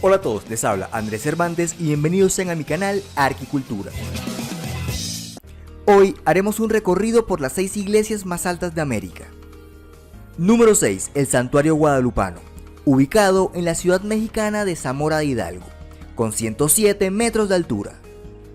Hola a todos, les habla Andrés Cervantes y bienvenidos sean a mi canal Arquicultura. Hoy haremos un recorrido por las 6 iglesias más altas de América. Número 6. El Santuario Guadalupano, ubicado en la ciudad mexicana de Zamora de Hidalgo, con 107 metros de altura.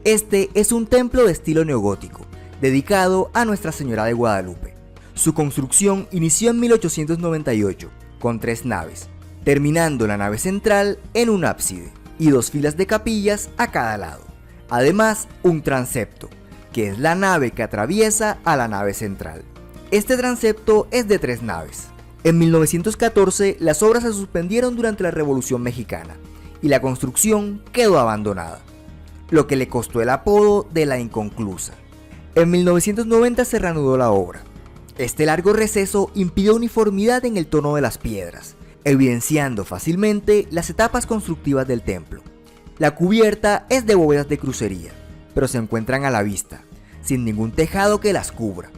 Este es un templo de estilo neogótico, dedicado a Nuestra Señora de Guadalupe. Su construcción inició en 1898, con 3 naves, terminando la nave central en un ábside y 2 filas de capillas a cada lado. Además, un transepto, que es la nave que atraviesa a la nave central. Este transepto es de 3 naves. En 1914 las obras se suspendieron durante la Revolución Mexicana y la construcción quedó abandonada, lo que le costó el apodo de la inconclusa. En 1990 se reanudó la obra. Este largo receso impidió uniformidad en el tono de las piedras, evidenciando fácilmente las etapas constructivas del templo. La cubierta es de bóvedas de crucería, pero se encuentran a la vista, sin ningún tejado que las cubra.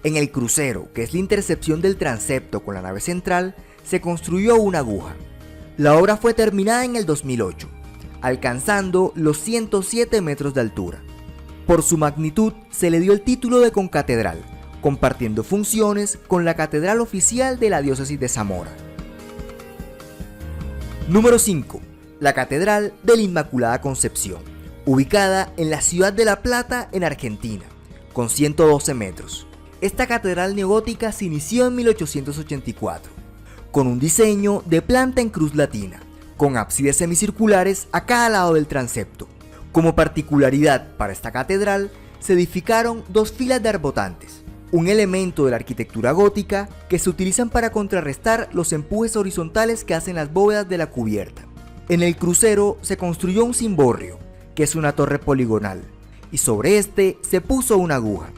En el crucero, que es la intercepción del transepto con la nave central, se construyó una aguja. La obra fue terminada en el 2008, alcanzando los 107 metros de altura. Por su magnitud se le dio el título de concatedral, compartiendo funciones con la catedral oficial de la diócesis de Zamora. Número 5. La Catedral de la Inmaculada Concepción, ubicada en la ciudad de La Plata, en Argentina, con 112 metros. Esta catedral neogótica se inició en 1884, con un diseño de planta en cruz latina, con ábsides semicirculares a cada lado del transepto. Como particularidad para esta catedral, se edificaron 2 filas de arbotantes, un elemento de la arquitectura gótica que se utilizan para contrarrestar los empujes horizontales que hacen las bóvedas de la cubierta. En el crucero se construyó un cimborrio, que es una torre poligonal, y sobre este se puso una aguja.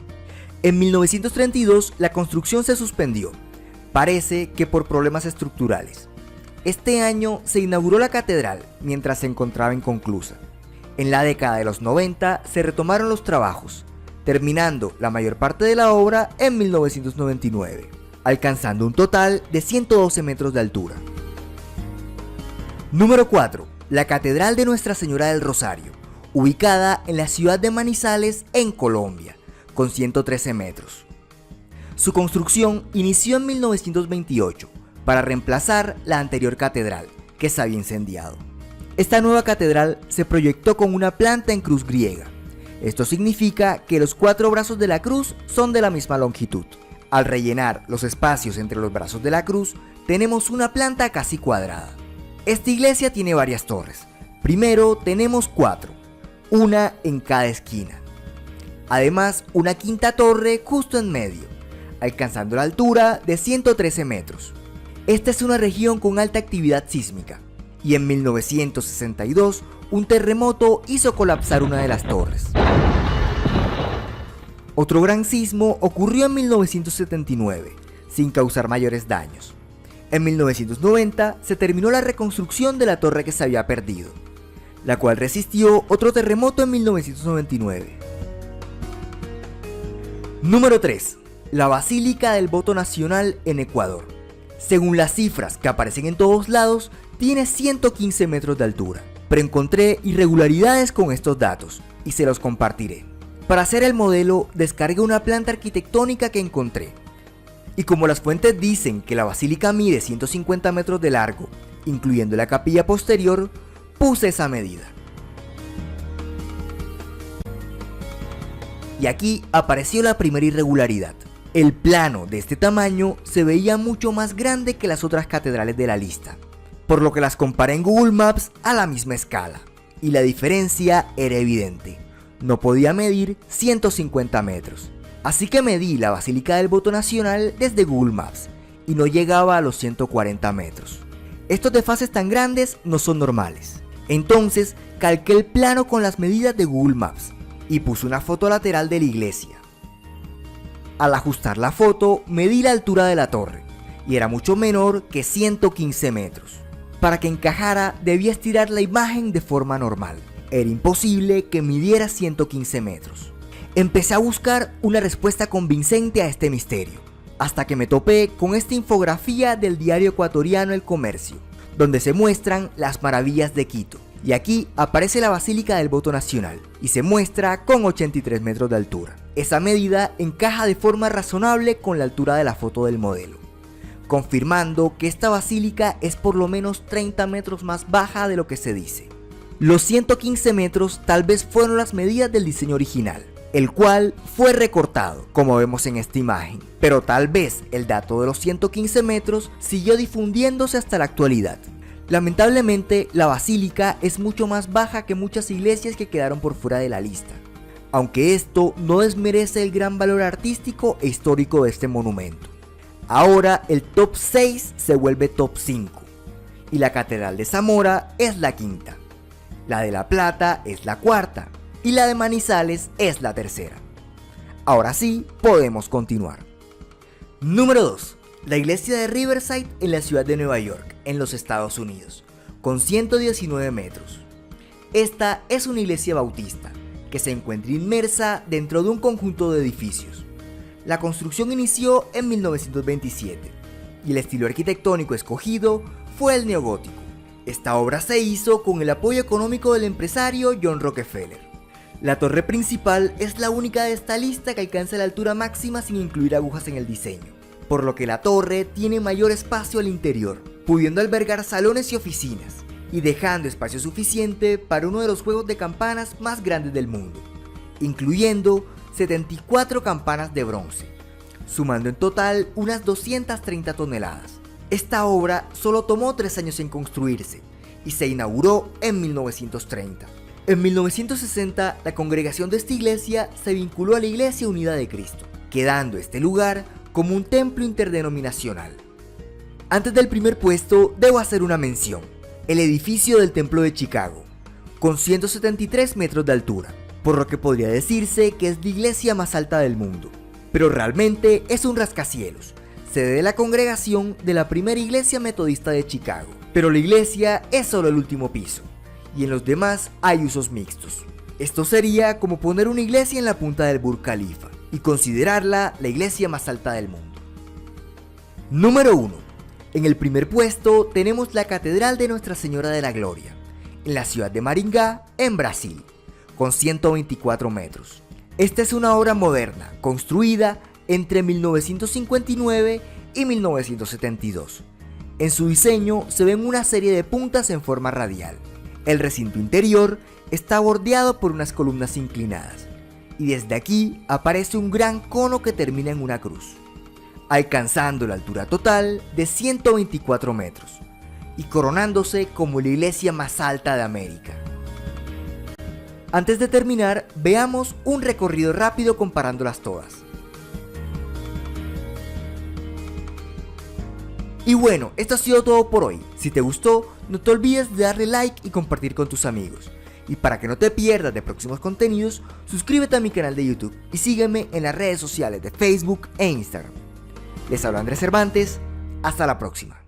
En 1932 la construcción se suspendió, parece que por problemas estructurales. Este año se inauguró la catedral mientras se encontraba inconclusa. En la década de los 90 se retomaron los trabajos, terminando la mayor parte de la obra en 1999, alcanzando un total de 112 metros de altura. Número 4. La Catedral de Nuestra Señora del Rosario, ubicada en la ciudad de Manizales, en Colombia, con 113 metros. Su construcción inició en 1928 para reemplazar la anterior catedral, que se había incendiado. Esta nueva catedral se proyectó con una planta en cruz griega. Esto significa que los 4 brazos de la cruz son de la misma longitud. Al rellenar los espacios entre los brazos de la cruz, tenemos una planta casi cuadrada. Esta iglesia tiene varias torres. Primero tenemos 4, una en cada esquina. Además, una quinta torre justo en medio, alcanzando la altura de 113 metros. Esta es una región con alta actividad sísmica, y en 1962 un terremoto hizo colapsar una de las torres. Otro gran sismo ocurrió en 1979, sin causar mayores daños. En 1990 se terminó la reconstrucción de la torre que se había perdido, la cual resistió otro terremoto en 1999. Número 3. La Basílica del Voto Nacional en Ecuador. Según las cifras que aparecen en todos lados, tiene 115 metros de altura, pero encontré irregularidades con estos datos y se los compartiré. Para hacer el modelo, descargué una planta arquitectónica que encontré. Y como las fuentes dicen que la basílica mide 150 metros de largo, incluyendo la capilla posterior, puse esa medida. Y aquí apareció la primera irregularidad. El plano de este tamaño se veía mucho más grande que las otras catedrales de la lista, por lo que las comparé en Google Maps a la misma escala, y la diferencia era evidente. No podía medir 150 metros. Así que medí la Basílica del Voto Nacional desde Google Maps, y no llegaba a los 140 metros. Estos desfases tan grandes no son normales. Entonces calqué el plano con las medidas de Google Maps, y puse una foto lateral de la iglesia. Al ajustar la foto, medí la altura de la torre, y era mucho menor que 115 metros. Para que encajara, debía estirar la imagen de forma normal. Era imposible que midiera 115 metros. Empecé a buscar una respuesta convincente a este misterio, hasta que me topé con esta infografía del diario ecuatoriano El Comercio, donde se muestran las maravillas de Quito. Y aquí aparece la Basílica del Voto Nacional y se muestra con 83 metros de altura. Esa medida encaja de forma razonable con la altura de la foto del modelo, confirmando que esta basílica es por lo menos 30 metros más baja de lo que se dice. Los 115 metros tal vez fueron las medidas del diseño original, el cual fue recortado, como vemos en esta imagen, pero tal vez el dato de los 115 metros siguió difundiéndose hasta la actualidad. Lamentablemente, la basílica es mucho más baja que muchas iglesias que quedaron por fuera de la lista, aunque esto no desmerece el gran valor artístico e histórico de este monumento. Ahora el top 6 se vuelve top 5, y la Catedral de Zamora es la quinta, la de La Plata es la cuarta, y la de Manizales es la tercera. Ahora sí, podemos continuar. Número 2. La iglesia de Riverside en la ciudad de Nueva York, en los Estados Unidos, con 119 metros. Esta es una iglesia bautista, que se encuentra inmersa dentro de un conjunto de edificios. La construcción inició en 1927, y el estilo arquitectónico escogido fue el neogótico. Esta obra se hizo con el apoyo económico del empresario John Rockefeller. La torre principal es la única de esta lista que alcanza la altura máxima sin incluir agujas en el diseño, por lo que la torre tiene mayor espacio al interior, pudiendo albergar salones y oficinas, y dejando espacio suficiente para uno de los juegos de campanas más grandes del mundo, incluyendo 74 campanas de bronce, sumando en total unas 230 toneladas. Esta obra solo tomó 3 años en construirse, y se inauguró en 1930. En 1960, la congregación de esta iglesia se vinculó a la Iglesia Unida de Cristo, quedando este lugar como un templo interdenominacional. Antes del primer puesto, debo hacer una mención: el edificio del Templo de Chicago, con 173 metros de altura, por lo que podría decirse que es la iglesia más alta del mundo, pero realmente es un rascacielos, sede de la congregación de la primera iglesia metodista de Chicago, pero la iglesia es solo el último piso, y en los demás hay usos mixtos. Esto sería como poner una iglesia en la punta del Burj Khalifa y considerarla la iglesia más alta del mundo. Número 1. En el primer puesto tenemos la Catedral de Nuestra Señora de la Gloria, en la ciudad de Maringá, en Brasil, con 124 metros. Esta es una obra moderna, construida entre 1959 y 1972. En su diseño se ven una serie de puntas en forma radial. El recinto interior está bordeado por unas columnas inclinadas, y desde aquí aparece un gran cono que termina en una cruz, alcanzando la altura total de 124 metros, y coronándose como la iglesia más alta de América. Antes de terminar, veamos un recorrido rápido comparándolas todas. Y bueno, esto ha sido todo por hoy. Si te gustó, no te olvides de darle like y compartir con tus amigos. Y para que no te pierdas de próximos contenidos, suscríbete a mi canal de YouTube y sígueme en las redes sociales de Facebook e Instagram. Les habla Andrés Cervantes, hasta la próxima.